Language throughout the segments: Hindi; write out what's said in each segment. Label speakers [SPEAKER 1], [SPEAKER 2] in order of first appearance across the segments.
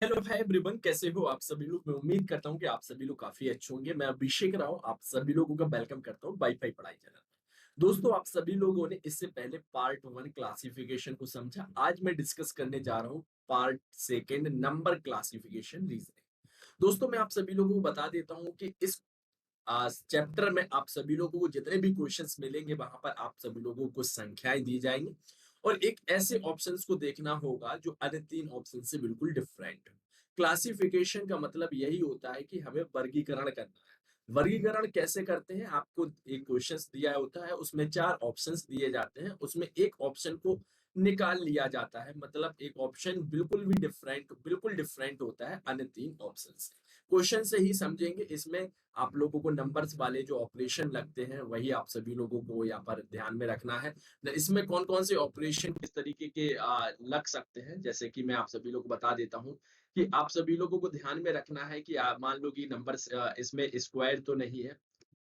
[SPEAKER 1] हेलो हाय एवरीवन, कैसे हो आप सभी लोग। मैं उम्मीद करता हूँ कि आप सभी लोग काफी अच्छे होंगे। मैं अभिषेक राव आप सभी लोगों का वेलकम करता हूँ वाईफाई पढ़ाई चैनल पर। दोस्तों, आप सभी लोगों ने इससे पहले पार्ट वन क्लासिफिकेशन को समझा। आज मैं डिस्कस करने जा रहा हूँ part second number classification reasoning. दोस्तों, मैं आप सभी लोगों को बता देता हूँ कि इस चैप्टर में आप सभी लोगों को जितने भी क्वेश्चंस मिलेंगे वहां पर आप सभी लोगों को संख्याएं दी जाएंगी और एक ऐसे ऑप्शंस को देखना होगा जो अन्य तीन ऑप्शन से बिल्कुल डिफरेंट हो। क्लासिफिकेशन का मतलब यही होता है कि हमें वर्गीकरण करना है। वर्गीकरण कैसे करते हैं, आपको एक क्वेश्चंस दिया होता है, उसमें चार ऑप्शंस दिए जाते हैं, उसमें एक ऑप्शन को निकाल लिया जाता है। मतलब एक ऑप्शन बिल्कुल डिफरेंट होता है अन्य तीन ऑप्शन से। क्वेश्चन से ही समझेंगे। इसमें आप लोगों को नंबर्स वाले जो ऑपरेशन लगते हैं वही आप सभी लोगों को यहाँ पर ध्यान में रखना है। इसमें कौन कौन से ऑपरेशन किस तरीके के लग सकते हैं, जैसे कि मैं आप सभी लोग को बता देता हूँ कि आप सभी लोगों को ध्यान में रखना है कि मान लो कि नंबर इसमें स्क्वायर तो नहीं है।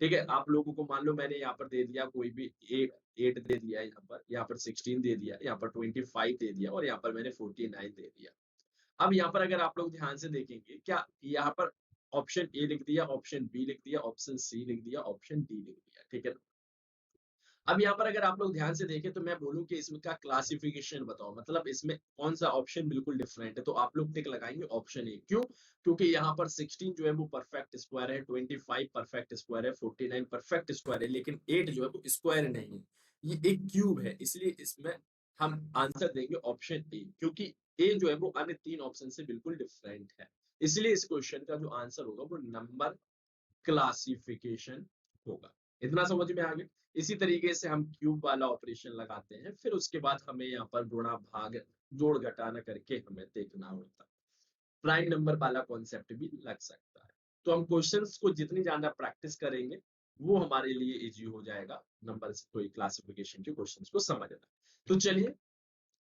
[SPEAKER 1] ठीक है, आप लोगों को मान लो मैंने यहाँ पर दे दिया कोई भी एट दे दिया, यहाँ पर 16 दे दिया, यहाँ पर 25 दे दिया और यहाँ पर मैंने 49 दे दिया। अब यहाँ पर अगर आप लोग ध्यान से देखेंगे, क्या यहाँ पर ऑप्शन ए लिख दिया, ऑप्शन बी लिख दिया, ऑप्शन सी लिख दिया, ऑप्शन डी लिख दिया, ठीक है ना। अब यहाँ पर अगर आप लोग ध्यान से देखें तो मैं बोलूं कि इसका क्लासिफिकेशन बताओ, मतलब इसमें कौन सा ऑप्शन बिल्कुल डिफरेंट है, तो आप लोग टिक लगाएंगे ऑप्शन ए। क्यों? क्योंकि यहाँ पर 16 जो है वो परफेक्ट स्क्वायर है, 25 परफेक्ट स्क्वायर है, 49 परफेक्ट स्क्वायर है, लेकिन 8 जो है वो स्क्वायर नहीं है, ये एक क्यूब है। इसलिए इसमें हम आंसर देंगे ऑप्शन ए, क्योंकि ए जो है वो अन्य तीन ऑप्शन से बिल्कुल डिफरेंट है। इसलिए इस क्वेश्चन का जो आंसर होगा वो नंबर क्लासिफिकेशन होगा। इतना समझ में आ गया। इसी तरीके से हम क्यूब वाला ऑपरेशन लगाते हैं, फिर उसके बाद हमें यहाँ पर गुणा भाग जोड़ घटाना करके हमें देखना होता है। प्राइम नंबर वाला कॉन्सेप्ट भी लग सकता है। तो हम क्वेश्चंस को जितनी ज्यादा प्रैक्टिस करेंगे वो हमारे लिए इजी हो जाएगा नंबर कोई क्लासिफिकेशन के क्वेश्चंस को समझना। तो चलिए,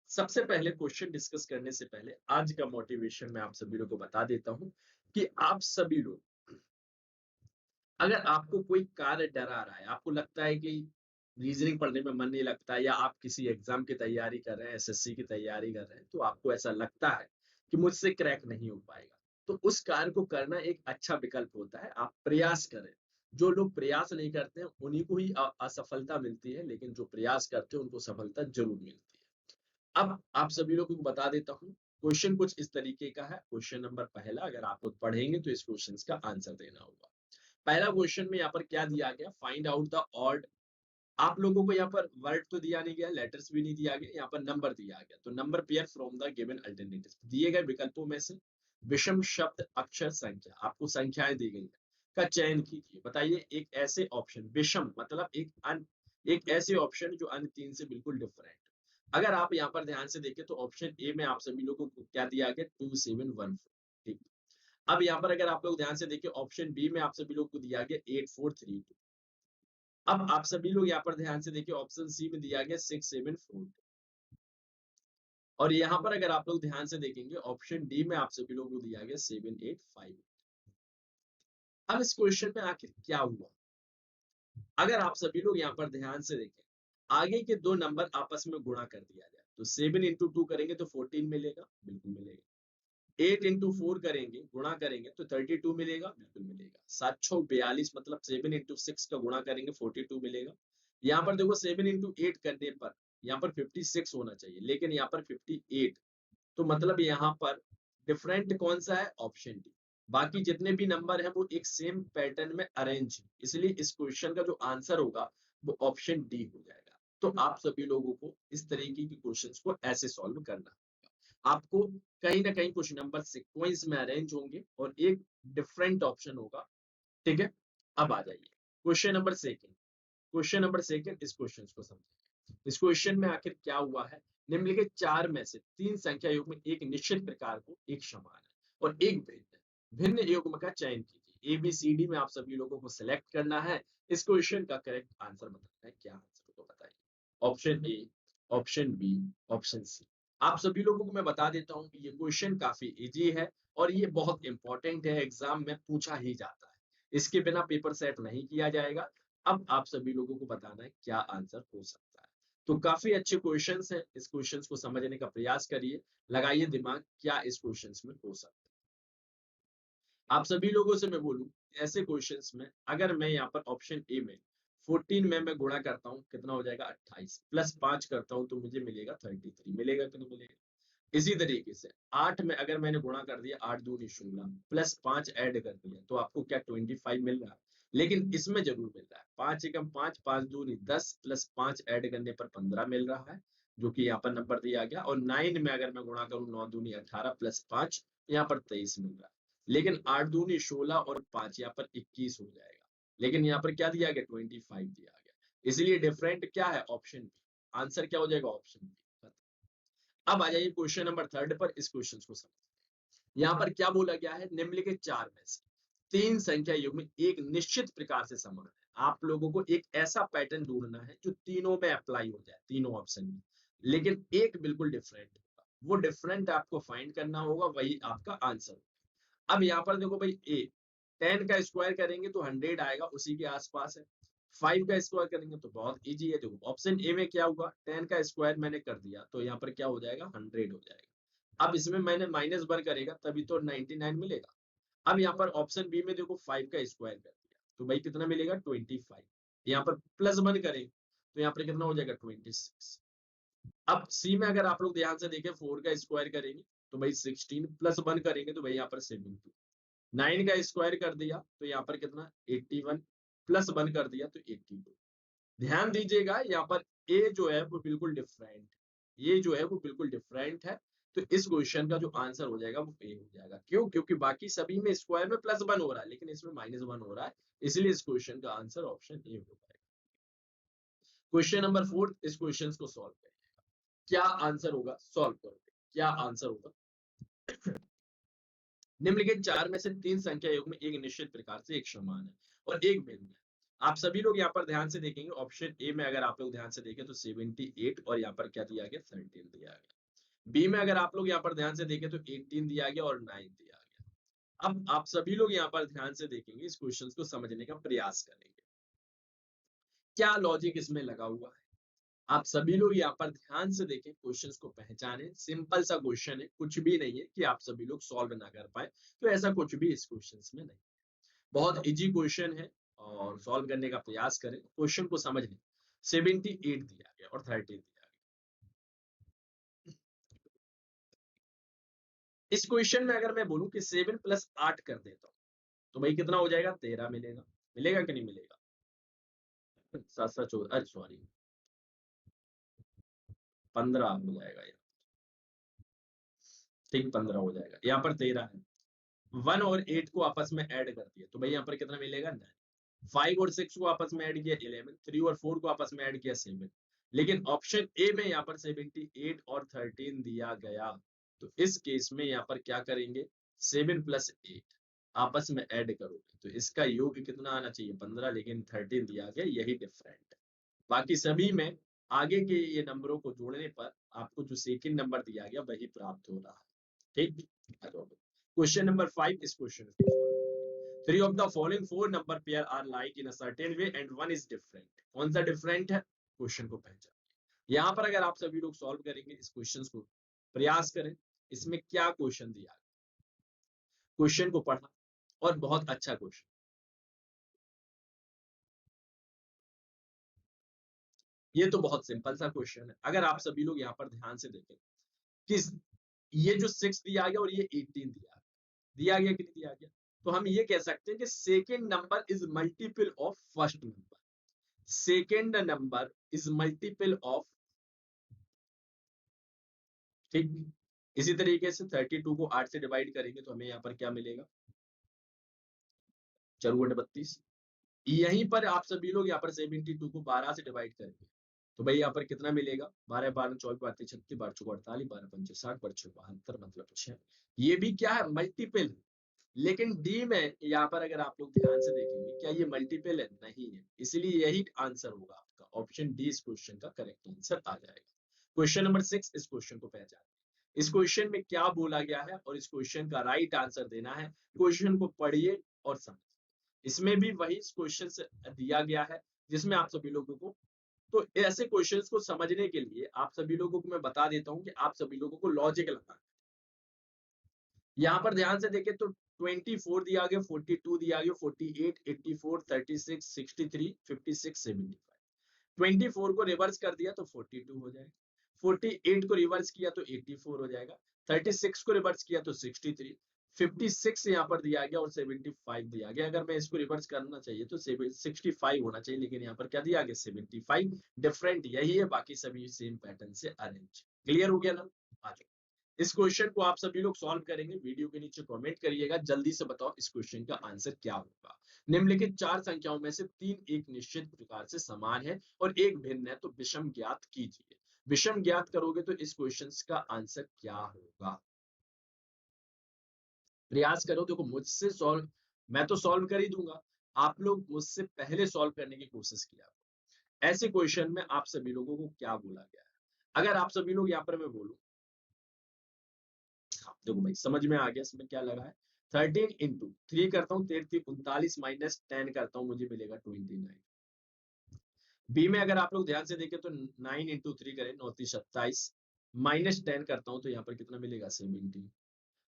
[SPEAKER 1] सबसे पहले क्वेश्चन डिस्कस करने से पहले आज का मोटिवेशन मैं आप सभी लोगों को बता देता हूँ कि आप सभी लोग, अगर आपको कोई कार्य डरा रहा है, आपको लगता है कि रीजनिंग पढ़ने में मन नहीं लगता, या आप किसी एग्जाम की तैयारी कर रहे हैं, एसएससी की तैयारी कर रहे हैं, तो आपको ऐसा लगता है कि मुझसे क्रैक नहीं हो पाएगा, तो उस कार्य को करना एक अच्छा विकल्प होता है। आप प्रयास करें। जो लोग प्रयास नहीं करते हैं उन्हीं को ही असफलता मिलती है, लेकिन जो प्रयास करते हैं उनको सफलता जरूर मिलती है। अब आप सभी लोगों को बता देता हूँ, क्वेश्चन कुछ इस तरीके का है। क्वेश्चन नंबर पहला, अगर आप लोग पढ़ेंगे तो इस क्वेश्चन का आंसर देना होगा। पहला क्वेश्चन में यहाँ पर क्या दिया गया, फाइंड आउट द ऑड। आप लोगों को यहाँ पर वर्ड तो दिया नहीं गया, लेटर्स भी नहीं दिया गया, यहाँ पर नंबर दिया गया। तो number pair from the given alternatives, दिए गए विकल्पों में से विषम शब्द अक्षर संख्या, आपको संख्याएं दी गई है, का चयन कीजिए। बताइए एक ऐसे ऑप्शन, विषम मतलब एक ऐसे ऑप्शन जो अन्य तीन से बिल्कुल डिफरेंट। अगर आप यहाँ पर ध्यान से देखें तो ऑप्शन ए में आप सभी लोगों को क्या दिया गया, 2714। ठीक। अब यहाँ पर अगर आप लोग ध्यान से देखिए, ऑप्शन बी में आप सभी लोग को दिया गया 8432। अब आप सभी लोग यहाँ पर ध्यान से देखिए, ऑप्शन सी में दिया गया 6742। और यहाँ पर अगर आप लोग ध्यान से देखेंगे, ऑप्शन डी में आप सभी लोगों को दिया गया 785। अब इस क्वेश्चन में आखिर क्या हुआ, अगर आप सभी लोग यहाँ पर ध्यान से देखें, आगे के दो नंबर आपस में गुणा कर दिया जाए तो 7 इंटू 2 करेंगे तो 14 मिलेगा, बिल्कुल मिलेगा। 8 इंटू 4 करेंगे, गुणा करेंगे तो 32 मिलेगा, बिल्कुल मिलेगा। 742 मतलब 7 इंटू 6 का गुणा करेंगे 42 मिलेगा। यहाँ पर देखो 7 इंटू 8 करने पर यहाँ पर 56 होना चाहिए, लेकिन यहाँ पर 58। तो मतलब यहाँ पर डिफरेंट कौन सा है, ऑप्शन डी। बाकी जितने भी नंबर है वो एक सेम पैटर्न में अरेंज है, इसलिए इस क्वेश्चन का जो आंसर होगा वो ऑप्शन डी हो जाएगा। तो आप सभी लोगों को इस तरीके के क्वेश्चंस को ऐसे सॉल्व करना होगा। आपको कहीं ना कहीं कुछ नंबर सीक्वेंस में अरेंज होंगे और एक डिफरेंट ऑप्शन होगा। ठीक है, अब आ जाइए question number second. Question number second, इस क्वेश्चन को समझिए। इस क्वेश्चन में आखिर क्या हुआ है, निम्नलिखित चार में से तीन संख्या युग्म एक निश्चित प्रकार को एक समान है और एक भिन्न भिन्न युग्म का चयन कीजिए। ए बी सी डी में आप सभी लोगों को सिलेक्ट करना है। इस क्वेश्चन का करेक्ट आंसर बताना है। क्या आंसर को बताइए, option A, option B, option C. आप सभी लोगों को मैं बता देता हूँ कि ये क्वेश्चन काफी इजी है और ये बहुत इंपॉर्टेंट है, एग्जाम में पूछा ही जाता है। इसके बिना पेपर सेट नहीं किया जाएगा। अब आप सभी लोगों को बताना है क्या आंसर हो सकता है। तो काफी अच्छे क्वेश्चंस हैं, इस क्वेश्चंस को समझने का प्रयास करिए, लगाइए दिमाग क्या इस क्वेश्चंस में हो सकता है। आप सभी लोगों से मैं बोलूं, ऐसे क्वेश्चंस में अगर मैं यहाँ पर ऑप्शन ए में 14 में मैं गुणा करता हूँ, कितना हो जाएगा 28, प्लस 5 करता हूँ तो मुझे मिलेगा 33, मिलेगा कि नहीं मिलेगा। इसी तरीके से 8 में अगर मैंने गुणा कर दिया, 8 दूनी 16 प्लस 5 ऐड कर दिया तो आपको क्या 25 मिल रहा है। लेकिन इसमें जरूर मिल रहा है 5 एकम 5, 5 दूनी 10 प्लस 5 ऐड करने पर 15 मिल रहा है, जो कि यहाँ पर नंबर दिया गया। और 9 में अगर मैं गुणा करूँ 9 दूनी 18 प्लस 5 यहाँ पर 23 मिल रहा है। लेकिन 8 दूनी 16 और 5 यहाँ पर 21 हो जाएगा। लेकिन यहाँ पर क्या दिया गया 25 दिया गया, इसलिए डिफरेंट क्या है ऑप्शन बी। आंसर क्या हो जाएगा ऑप्शन बी। अब आ जाइए क्वेश्चन नंबर 3 पर, इस क्वेश्चन को समझिए। यहाँ पर क्या बोला गया है, निम्नलिखित 4 में से 3 संख्या युग्म एक निश्चित प्रकार से समान है। आप लोगों को एक ऐसा पैटर्न ढूंढना है जो तीनों में अप्लाई हो जाए, तीनों ऑप्शन में, लेकिन एक बिल्कुल डिफरेंट होगा। वो डिफरेंट आपको फाइंड करना होगा, वही आपका आंसर होगा। अब यहाँ पर देखो भाई, ए 10 का स्क्वायर करेंगे तो 100 आएगा, उसी के आसपास है। 5 का स्क्वायर करेंगे तो बहुत इजी है। देखो ऑप्शन ए में क्या हुआ, 10 का स्क्वायर मैंने कर दिया तो यहाँ पर क्या हो जाएगा 100 हो जाएगा। अब इसमें मैंने -1 करेगा तभी तो 99 मिलेगा। अब यहाँ पर ऑप्शन बी में देखो 5 का स्क्वायर कर दिया तो भाई कितना मिलेगा 25। यहाँ पर +1 करेंगे तो यहाँ पर कितना हो जाएगा 26। अब सी में अगर आप लोग ध्यान से देखें, 4 का स्क्वायर करेंगे तो भाई 16 +1 करेंगे तो भाई यहाँ पर 70। 9 का स्क्वायर कर दिया तो यहाँ पर कितना 81 +1 कर दिया तो 82। ध्यान दीजिएगा यहाँ पर ए जो है वो बिल्कुल डिफरेंट, ये जो है वो बिल्कुल डिफरेंट है। तो इस क्वेश्चन का जो आंसर हो जाएगा वो ए हो जाएगा। क्यों? क्योंकि बाकी सभी में स्क्वायर में +1 हो रहा है, लेकिन इसमें -1 हो रहा है, इसलिए इस क्वेश्चन का आंसर ऑप्शन ए हो जाएगा। क्वेश्चन नंबर 4, इस क्वेश्चन को सॉल्व करिए। क्या आंसर होगा, सॉल्व करोगे क्या आंसर होगा। निम्नलिखित 4 में से 3 संख्या युग्म एक निश्चित प्रकार से एक समान है और एक भिन्न है। आप सभी लोग यहाँ पर ध्यान से देखेंगे, ऑप्शन ए में अगर आप लोग ध्यान से देखें तो 78 और यहाँ पर क्या दिया गया 13 दिया गया। बी में अगर आप लोग यहाँ पर ध्यान से देखें तो 18 दिया गया और 9 दिया गया। अब आप सभी लोग यहाँ पर ध्यान से देखेंगे, इस क्वेश्चन को समझने का प्रयास करेंगे, क्या लॉजिक इसमें लगा हुआ है। आप सभी लोग यहाँ पर ध्यान से देखें, क्वेश्चंस को पहचानें। सिंपल सा क्वेश्चन है, कुछ भी नहीं है कि आप सभी लोग सॉल्व ना कर पाए, तो ऐसा कुछ भी इस क्वेश्चंस में नहीं। बहुत इजी क्वेश्चन है और सॉल्व करने का प्रयास करें। क्वेश्चन को समझ लें, 78 दिया गया और 13 दिया गया। इस क्वेश्चन में अगर मैं बोलूं कि 7 + 8 कर देता हूं तो भाई कितना हो जाएगा 13 मिलेगा, मिलेगा कि नहीं मिलेगा। 7 7 14, अरे सॉरी 15 हो जाएगा यार, ठीक 15 हो जाएगा। यहाँ पर 13 है, 1 और 8 को आपस में ऐड कर दिया तो भाई यहाँ पर कितना मिलेगा 9। 5 और 6 को आपस में ऐड किया 11, 3 और 4 को आपस में ऐड किया 7। लेकिन ऑप्शन ए में यहाँ पर 78 और 13 दिया गया, तो इस केस में यहाँ पर क्या करेंगे 7 + 8 आपस में ऐड करोगे तो इसका योग कितना आना चाहिए 15, लेकिन 13 दिया गया, यही डिफरेंट है। बाकी सभी में आगे के ये नंबरों को जोड़ने पर आपको जो सेकंड नंबर दिया गया वही प्राप्त हो रहा है। ठीक, क्वेश्चन नंबर 5, इस क्वेश्चन को solve. 3 of the following 4 number pair are like in a certain way and one is different। कौन सा डिफरेंट है, क्वेश्चन को पहचान। यहाँ पर अगर आप सभी लोग सॉल्व करेंगे, इस क्वेश्चन को प्रयास करें, इसमें क्या क्वेश्चन दिया, क्वेश्चन को पढ़ा और बहुत अच्छा क्वेश्चन। ये तो बहुत सिंपल सा क्वेश्चन है। अगर आप सभी लोग यहाँ पर ध्यान से देखें कि ये जो 6 दिया गया और ये 18 दिया गया कि नहीं दिया गया, तो हम ये कह सकते हैं कि second number is multiple of first number. Second number is multiple of, ठीक। इसी तरीके से 32 को 8 से डिवाइड करेंगे तो हमें यहाँ पर क्या मिलेगा 4×32। यहीं पर आप सभी लोग यहाँ पर 72 को 12 से डिवाइड करेंगे तो भाई यहाँ पर कितना मिलेगा 12 12 24 32 36 12 चौको 48 12 पंचे 60 12 छः 72, मतलब 6। ये भी क्या है मल्टीपल। लेकिन डी में यहाँ पर अगर आप लोग ध्यान से देखेंगे, क्या ये मल्टीपल है, नहीं है, इसलिए यही आंसर होगा आपका। ऑप्शन डी इस क्वेश्चन का करेक्ट आंसर आ जाएगा। क्वेश्चन नंबर 6, इस क्वेश्चन को पहचान। इस क्वेश्चन में क्या बोला गया है और इस क्वेश्चन का राइट आंसर देना है। क्वेश्चन को पढ़िए और समझिए। इसमें भी वही क्वेश्चन दिया गया है जिसमें आप सभी लोगों को तो ऐसे क्वेश्चंस को समझने के लिए आप सभी लोगों को मैं बता देता हूं कि आप सभी लोगों को लॉजिक लगाना। यहाँ पर ध्यान से देखें तो 24 दिया गया, 42 दिया गया, 48, 84, 36, 63, 56, 75। 24 को रिवर्स कर दिया तो 42 हो जाएगा, 48 को रिवर्स किया तो 84 हो जाएगा, 36 को रिवर्स किया तो 63, 56 यहाँ पर दिया गया और 75 दिया गया। अगर मैं इसको रिवर्स करना चाहिए तो 65 होना चाहिए, लेकिन यहाँ पर क्या दिया गया 75। डिफरेंट यही है, बाकी सभी सेम पैटर्न से अरेंज। क्लियर हो गया ना? आ जाओ, इस क्वेश्चन को आप सभी लोग सॉल्व करेंगे। वीडियो के नीचे कमेंट करिएगा, जल्दी से बताओ इस क्वेश्चन का आंसर क्या होगा। निम्नलिखित चार संख्याओं में से तीन एक निश्चित प्रकार से समान है और एक भिन्न है, तो विषम ज्ञात कीजिए। विषम ज्ञात करोगे तो इस क्वेश्चन का आंसर क्या होगा? प्रयास करो, देखो मुझसे सॉल्व, मैं तो सॉल्व कर ही दूंगा, आप लोग मुझसे पहले सॉल्व करने की कोशिश किया। ऐसे क्वेश्चन में आप सभी लोगों को क्या बोला गया है? अगर आप सभी लोग यहाँ पर मैं बोलूं, देखो भाई समझ में आ गया इसमें क्या लगा है। 13 इंटू 3 करता हूँ 33 39 माइनस 10 करता हूँ, मुझे मिलेगा 29। बी में अगर आप लोग ध्यान से देखें तो 9 इंटू 3 करें 9 27, माइनस 10 करता हूँ तो यहाँ पर कितना मिलेगा 17।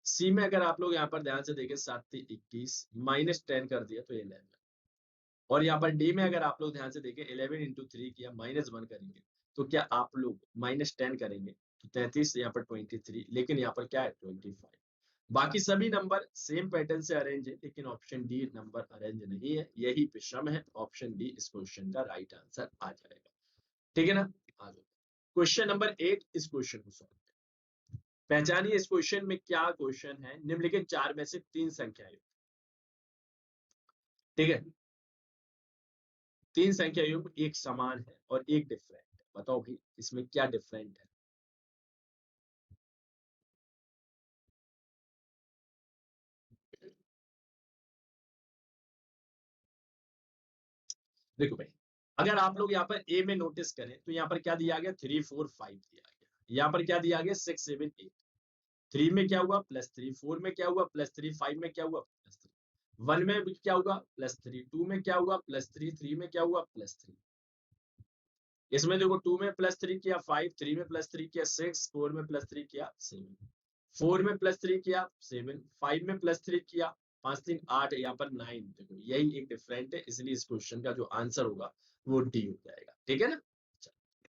[SPEAKER 1] सी में अगर आप लोग यहाँ पर ध्यान से देखें 7 21, माइनस 10 कर दिया तो 11। और यहाँ पर डी में अगर आप लोग ध्यान से देखें 11 इंटू 3 किया, माइनस 1 करेंगे तो क्या आप लोग माइनस 10 करेंगे तो 33, यहाँ पर 23, लेकिन यहाँ पर क्या है 25। बाकी सभी नंबर सेम पैटर्न से अरेंज है, लेकिन ऑप्शन डी नंबर अरेंज नहीं है, यही विषम है। ऑप्शन डी इस क्वेश्चन का राइट आंसर आ जाएगा। ठीक है ना? आ जाओ, क्वेश्चन नंबर 8, इस क्वेश्चन को सॉल्व करें। पहचानिए इस क्वेश्चन में क्या क्वेश्चन है। निम्नलिखित चार में से तीन संख्याएं, ठीक है, तीन संख्या युग्म एक समान है और एक डिफरेंट है। बताओ भाई इसमें क्या डिफरेंट है? देखो भाई, अगर आप लोग यहाँ पर ए में नोटिस करें तो यहाँ पर क्या दिया गया 3 4 5 दिया गया, यहाँ पर क्या दिया गया 6 7 8। 3 में क्या हुआ +3, 4 में क्या हुआ +3, 5 में क्या हुआ +3, 1 में भी क्या हुआ +3, 2 में क्या हुआ +3, 3 में क्या हुआ +3। इसमें देखो 2 में +3 किया 5, 3 में +3 किया 6, 4 में +3 किया 7, 4 में +3 किया 7, 5 में +3 किया 5 3 8, यहाँ पर 9। देखो यही एक डिफरेंट है, इसलिए इस क्वेश्चन का जो आंसर होगा वो डी हो जाएगा। ठीक है ना?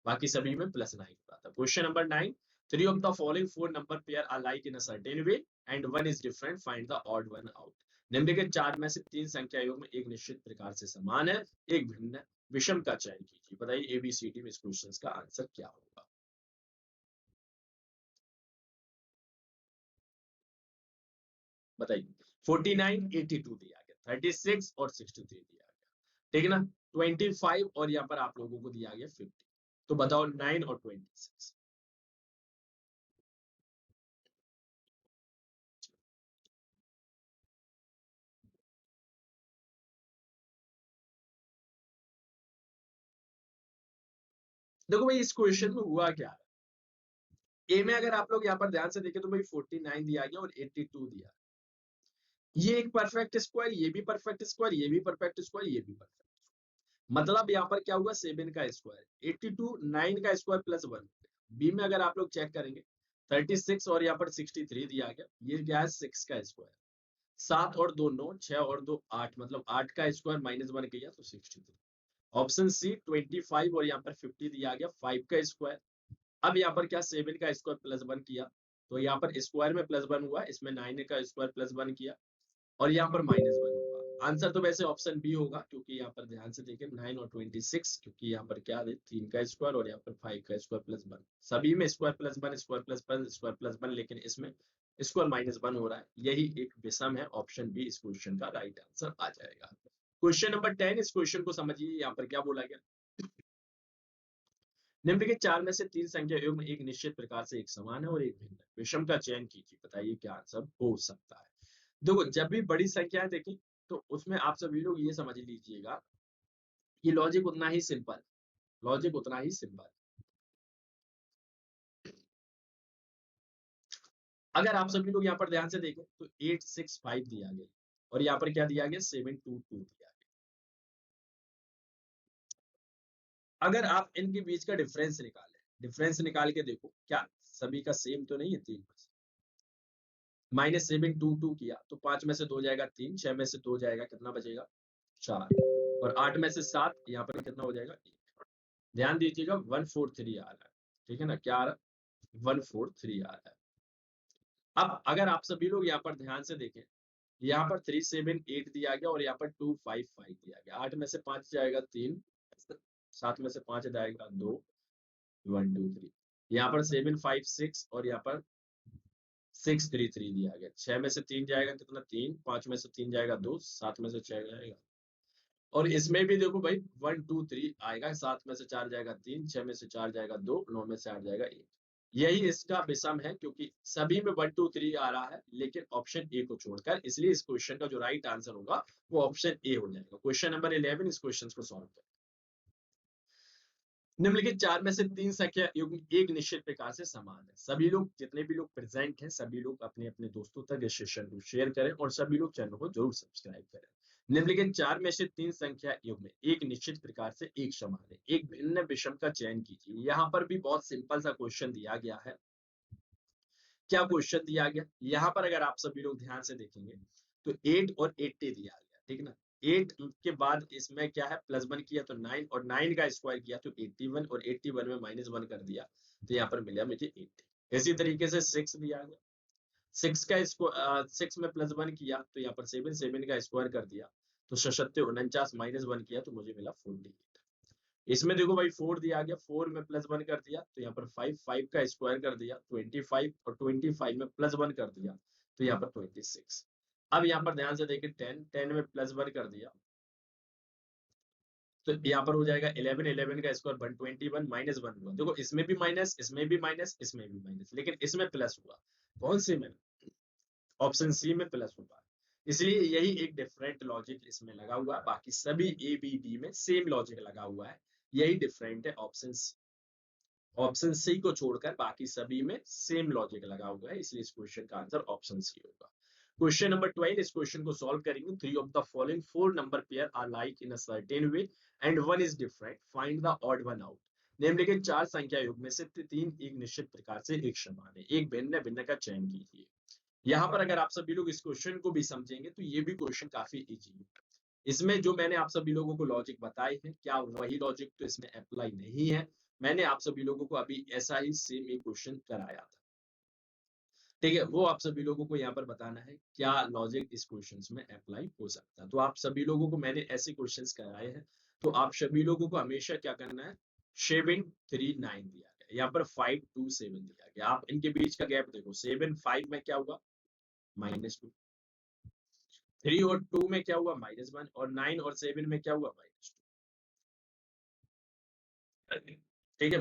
[SPEAKER 1] बाकी सभी में +9 होता था। Question number 9, three of the following four number pair are like in a certain way and one is different, find the odd one out। निम्नलिखित चार में से तीन संख्या योग में एक निश्चित प्रकार से समान है, एक भिन्न है, विषम का चयन कीजिए। बताइए एबीसीडी में इस क्वेश्चन का आंसर क्या होगा? बताइए 49 82 दिया गया, 36 और 63 दिया गया, ठीक है ना? 25 और यहाँ पर आप लोगों को दिया गया 50। तो बताओ 9 और 26। देखो भाई इस क्वेश्चन में हुआ क्या है, ए में अगर आप लोग यहाँ पर ध्यान से देखें तो भाई 49 दिया गया और 82 दिया। ये एक परफेक्ट स्क्वायर, ये भी परफेक्ट स्क्वायर, ये भी परफेक्ट स्क्वायर, ये भी परफेक्ट। मतलब यहाँ पर क्या हुआ 7 का स्क्वायर 82, 9 का स्क्वायर +1। बी में अगर आप लोग चेक करेंगे 36 और यहाँ पर 63 दिया गया, ये क्या है 6 का स्क्वायर, 7 और 2 9, 6 और 2 8, मतलब 8 का स्क्वायर -1 किया तो 63। ऑप्शन सी 25 और यहाँ पर 50 दिया गया, 5 का स्क्वायर। अब यहाँ पर क्या 7 का स्क्वायर +1 किया तो यहाँ पर स्क्वायर में +1 हुआ, इसमें 9 का स्क्वायर +1 किया और यहाँ पर -1 होगा। आंसर तो वैसे ऑप्शन बी होगा, क्योंकि यहाँ पर ध्यान से देखें 9 और 26, क्योंकि यहाँ पर क्या है 3 का स्क्वायर और यहाँ पर 5 का स्क्वायर +1, सभी में स्क्वायर +1 स्क्वायर +1 स्क्वायर +1, लेकिन इसमें स्क्वायर -1 हो रहा है, यही एक विषम है। ऑप्शन बी इस क्वेश्चन का राइट आंसर आ जाएगा। क्वेश्चन नंबर 10, इस क्वेश्चन को समझिए, यहाँ पर क्या बोला गया। निम्नलिखित चार में से तीन संख्या युग्म एक निश्चित प्रकार से एक समान है और एक भिन्न है, विषम का चयन कीजिए। बताइए क्या आंसर हो सकता है? देखो जब भी बड़ी संख्याएं देखें तो उसमें आप सभी लोग ये समझ लीजिएगा कि लॉजिक उतना ही सिंपल, लॉजिक उतना ही सिंपल। अगर आप सभी लोग यहाँ पर ध्यान से देखें तो 865 दिया गया और यहाँ पर क्या दिया गया 722 दिया गया। अगर आप इनके बीच का डिफरेंस निकालें, डिफरेंस निकाल के देखो क्या सभी का सेम तो नहीं है 3 में से। -7 2 2 किया तो 5 में से 2 जाएगा 3, 6 में से 2 जाएगा कितना बचेगा 4 और 8 में से 7 यहाँ पर कितना हो जाएगा 1। ध्यान दीजिएगा 143 आ रहा है, ठीक है ना, क्या आ रहा है 143 आ रहा है। अब अगर आप सभी लोग यहाँ पर ध्यान से देखें, यहाँ पर 378 दिया गया और यहाँ पर 255 दिया गया। 8 में से 5 जाएगा 3, 7 में से 5 जाएगा 2, 1 2 3। यहाँ पर 756 और यहाँ पर 633 दिया गया। 6 में से 3 जाएगा कितना 3, 5 में से 3 जाएगा 2, 7 में से 6 जाएगा। और इसमें भी देखो भाई 1 2 3 आएगा, 7 में से 4 जाएगा 3, 6 में से 4 जाएगा 2, 9 में से 8 जाएगा 1। यही इसका विषम है क्योंकि सभी में 1 2 3 आ रहा है लेकिन ऑप्शन ए को छोड़कर, इसलिए इस क्वेश्चन का जो राइट आंसर होगा वो ऑप्शन ए हो जाएगा। क्वेश्चन नंबर 11 इस क्वेश्चन को सॉल्व करें। निम्नलिखित 4 में से 3 संख्या युग्म एक निश्चित प्रकार से समान है। सभी लोग जितने भी लोग प्रेजेंट हैं सभी लोग अपने अपने दोस्तों तक इस सेशन को शेयर करें और सभी लोग चैनल को जरूर सब्सक्राइब करें। निम्नलिखित 4 में से 3 संख्या युग्म एक निश्चित प्रकार से एक समान है, एक भिन्न विषम का चयन कीजिए। यहाँ पर भी बहुत सिंपल सा क्वेश्चन दिया गया है। क्या क्वेश्चन दिया गया यहाँ पर अगर आप सभी लोग ध्यान से देखेंगे तो 8 और 80 दिया गया, ठीक ना। 8 के बाद इसमें क्या है +1 किया तो 9 और 9 का स्क्वायर किया तो 81 और 81 में -1 कर दिया तो यहाँ पर मिला मुझे 80। इसी तरीके से 6 दिया गया, 6 का 6 में +1 किया तो यहाँ पर 7, 7 का स्क्वायर कर दिया तो 77 49 -1 किया तो मुझे मिला 48। इसमें देखो भाई 4 दिया गया, 4 में +1 कर दिया तो यहाँ पर 5, 5 का स्क्वायर कर दिया 25 और 25 में +1 कर दिया तो यहाँ पर 26। अब यहाँ पर ध्यान से देखिए 10, 10 में +1 कर दिया तो यहाँ पर हो जाएगा 11, 11 का स्क्वायर 121 -1 हुआ। देखो इसमें भी माइनस, इसमें भी माइनस, इसमें भी माइनस, लेकिन इसमें प्लस हुआ। कौन सी में? ऑप्शन सी में प्लस हुआ। इसलिए यही एक डिफरेंट लॉजिक इसमें लगा हुआ है, बाकी सभी ए बी डी में सेम लॉजिक लगा हुआ है, यही डिफरेंट है ऑप्शन सी। ऑप्शन सी को छोड़कर बाकी सभी में सेम लॉजिक लगा हुआ है, इसलिए इस क्वेश्चन का आंसर ऑप्शन सी होगा। क्वेश्चन नंबर 12 इस क्वेश्चन को सॉल्व करेंगे। 3 of the following 4 number pair are like in a certain way and one is different, find the odd one out. निम्नलिखित 4 संख्या युग में से 3 एक निश्चित प्रकार से एक समान है, एक भिन्न भिन्न का चयन कीजिए। यहाँ पर अगर आप सभी लोग इस क्वेश्चन को भी समझेंगे तो ये भी क्वेश्चन काफी इजी है। इसमें जो मैंने आप सभी लोगों को लॉजिक बताए हैं क्या वही लॉजिक तो इसमें अप्लाई नहीं है। मैंने आप सभी लोगों को अभी ऐसा ही सेम एक क्वेश्चन कराया था, ठीक है। वो आप सभी लोगों को यहाँ पर बताना है क्या लॉजिक इस क्वेश्चन में अप्लाई हो सकता है। तो आप सभी लोगों को मैंने ऐसे क्वेश्चन कराए हैं तो आप सभी लोगों को हमेशा क्या करना है 739 दिया गया, यहाँ पर 527 दिया गया। आप इनके बीच का गैप देखो 7 5 में क्या हुआ -2, 3 और 2 में क्या हुआ -1 और 9 और 7 में क्या हुआ -2, ठीक है।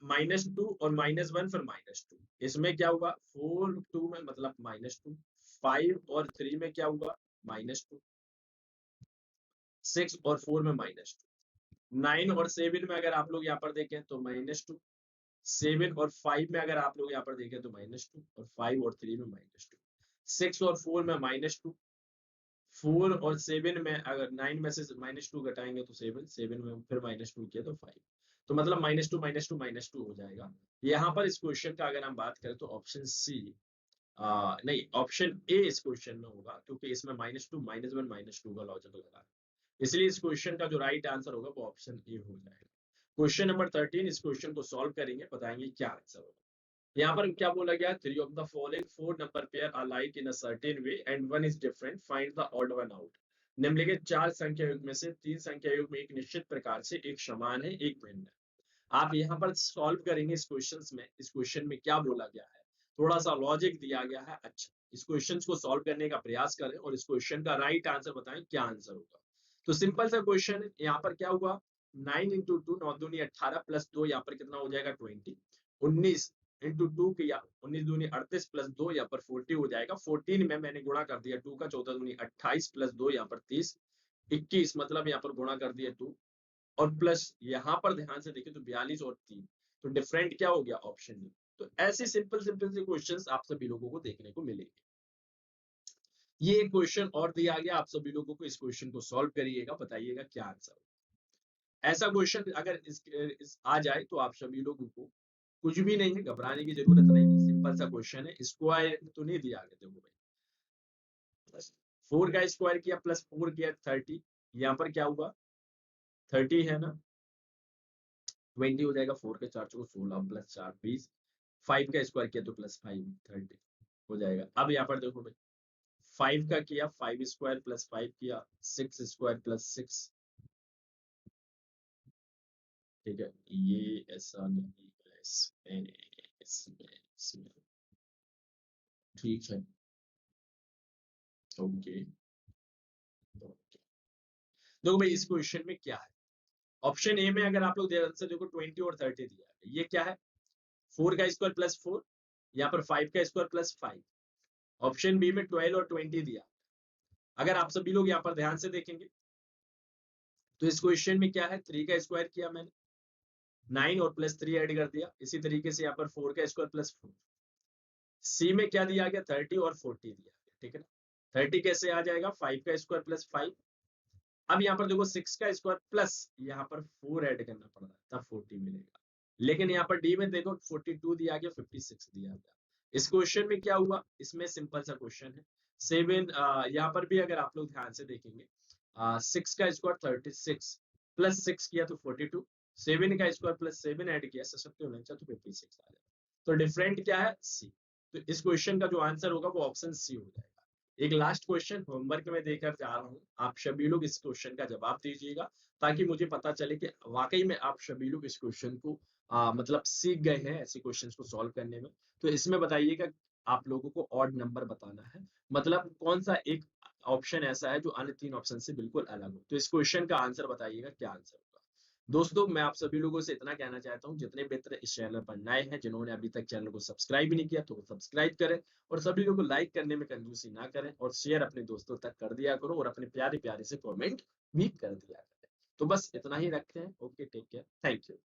[SPEAKER 1] -2 और -1 फिर -2, इसमें क्या हुआ 4 2 में मतलब -2, 5 और 3 में क्या हुआ -2, 6 और 4 में -2, 9 और 7 में अगर आप लोग यहाँ पर देखें तो -2, 7 और 5 में अगर आप लोग यहाँ पर देखें तो -2 और 5 और 3 में -2, 6 और 4 में -2, 4 और 7 में अगर 9 में से -2 घटाएंगे तो 7, 7 में फिर -2 किया तो 5, तो मतलब -2 -2 -2 हो जाएगा। यहाँ पर इस क्वेश्चन का अगर हम बात करें तो ऑप्शन सी नहीं ऑप्शन ए इस क्वेश्चन में होगा क्योंकि इसमें -2 -1 -2 का लॉजिक लगा है, इसलिए इस क्वेश्चन का जो राइट आंसर होगा वो ऑप्शन ए हो जाएगा। क्वेश्चन नंबर 13 इस क्वेश्चन को सॉल्व करेंगे, बताएंगे क्या आंसर होगा। यहाँ पर क्या बोला गया 3 of the following 4 number pair are like in a certain way and one is different, find the odd one out. निम्नलिखित 4 संख्या युग्म में से 3 संख्या युग्म एक निश्चित प्रकार से एक समान है एक भिन्न है। आप यहाँ पर सॉल्व करेंगे इस क्वेश्चन में, इस क्वेश्चन में क्या बोला गया है, थोड़ा सा लॉजिक दिया गया है। अच्छा इस क्वेश्चन को सॉल्व करने का प्रयास करें और इस क्वेश्चन का राइट आंसर बताएं क्या आंसर होगा। तो सिंपल सा क्वेश्चन है, यहाँ पर क्या हुआ 9 इंटू 2 9 दूनी 18 प्लस 2 यहाँ पर कितना हो जाएगा 20, 19 इंटू 2 किया 19 दूनी 38 प्लस 2 यहाँ पर 40 हो जाएगा। 14 में मैंने गुणा कर दिया 2 का 14 दूनी 28 प्लस 2 यहाँ पर 30, 21 मतलब यहाँ पर गुणा कर दिया 2 और प्लस यहाँ पर ध्यान से देखें तो 42 और 3, तो डिफरेंट क्या हो गया ऑप्शन डी। तो ऐसे सिंपल सिंपल से क्वेश्चंस आप सभी लोगों को देखने को मिलेंगे। ये एक क्वेश्चन और दिया गया, आप सभी लोगों को इस क्वेश्चन को सॉल्व करिएगा, बताइएगा क्या आंसर। ऐसा क्वेश्चन अगर इस आ जाए तो आप सभी लोगों को कुछ भी नहीं है, घबराने की जरूरत नहीं है, सिंपल सा क्वेश्चन है। स्क्वायर तो नहीं दिया आगे, देखो भाई 4 का स्क्वायर किया प्लस 4 किया 30, यहाँ पर क्या हुआ 30 है ना, 20 हो जाएगा, 4 के 4 चौको 16 प्लस 4 20, 5 का स्क्वायर किया तो प्लस 5 30 हो जाएगा। अब यहाँ पर देखो भाई 5 का किया 5 स्क्वायर प्लस 5 किया 6 स्क्वायर प्लस 6, ठीक है, ये ऐसा नहीं है, इसमें ठीक है, ओके। देखो भाई इस क्वेश्चन में क्या है, ऑप्शन ए में अगर आप लोग ध्यान से देखो 20 और 30 दिया है, ये क्या है 4 का स्क्वायर प्लस 4, यहाँ पर 5 का स्क्वायर प्लस 5। ऑप्शन बी में 12 और 20 दिया। अगर आप सभी लोग यहाँ पर ध्यान से देखेंगे तो इस क्वेश्चन में क्या है 3 का स्क्वायर किया मैंने, 9 और प्लस 3 ऐड कर दिया, इसी तरीके से यहाँ पर 4 का स्क्वायर प्लस 4। सी में क्या दिया गया 30 और 40 दिया गया, ठीक है ना। 30 कैसे आ जाएगा 5 का स्क्वायर प्लस 5। अब यहाँ पर देखो 6 का स्क्वायर प्लस यहाँ पर 4 ऐड करना पड़ रहा है, तब 40 मिलेगा। लेकिन यहाँ पर डी में देखो 42 दिया गया, 56 दिया गया। इस क्वेश्चन में क्या हुआ, इसमें सिंपल सा क्वेश्चन है 7, यहाँ पर भी अगर आप लोग ध्यान से देखेंगे 6 का स्क्वायर 36 प्लस 6 किया तो 42, 7 का स्क्वायर प्लस 7 ऐड किया 7 तो 56 आ जाएगा। तो डिफरेंट क्या है सी। तो इस क्वेश्चन का जो आंसर होगा वो ऑप्शन सी हो जाएगा। एक लास्ट क्वेश्चन होमवर्क में देकर जा रहा हूँ, आप सभी लोग इस क्वेश्चन का जवाब दीजिएगा ताकि मुझे पता चले कि वाकई में आप सभी लोग इस क्वेश्चन को मतलब सीख गए हैं ऐसे क्वेश्चंस को सॉल्व करने में। तो इसमें बताइएगा आप लोगों को ऑड नंबर बताना है, मतलब कौन सा एक ऑप्शन ऐसा है जो अन्य 3 ऑप्शन से बिल्कुल अलग हो। तो इस क्वेश्चन का आंसर बताइएगा क्या आंसर होगा। दोस्तों मैं आप सभी लोगों से इतना कहना चाहता हूँ, जितने मित्र इस चैनल पर नए हैं, जिन्होंने अभी तक चैनल को सब्सक्राइब नहीं किया तो वो सब्सक्राइब करें, और सभी लोगों को लाइक करने में कंजूसी ना करें, और शेयर अपने दोस्तों तक कर दिया करो, और अपने प्यारे प्यारे से कमेंट भी कर दिया करें। तो बस इतना ही रखते हैं। Okay, take care, thank you.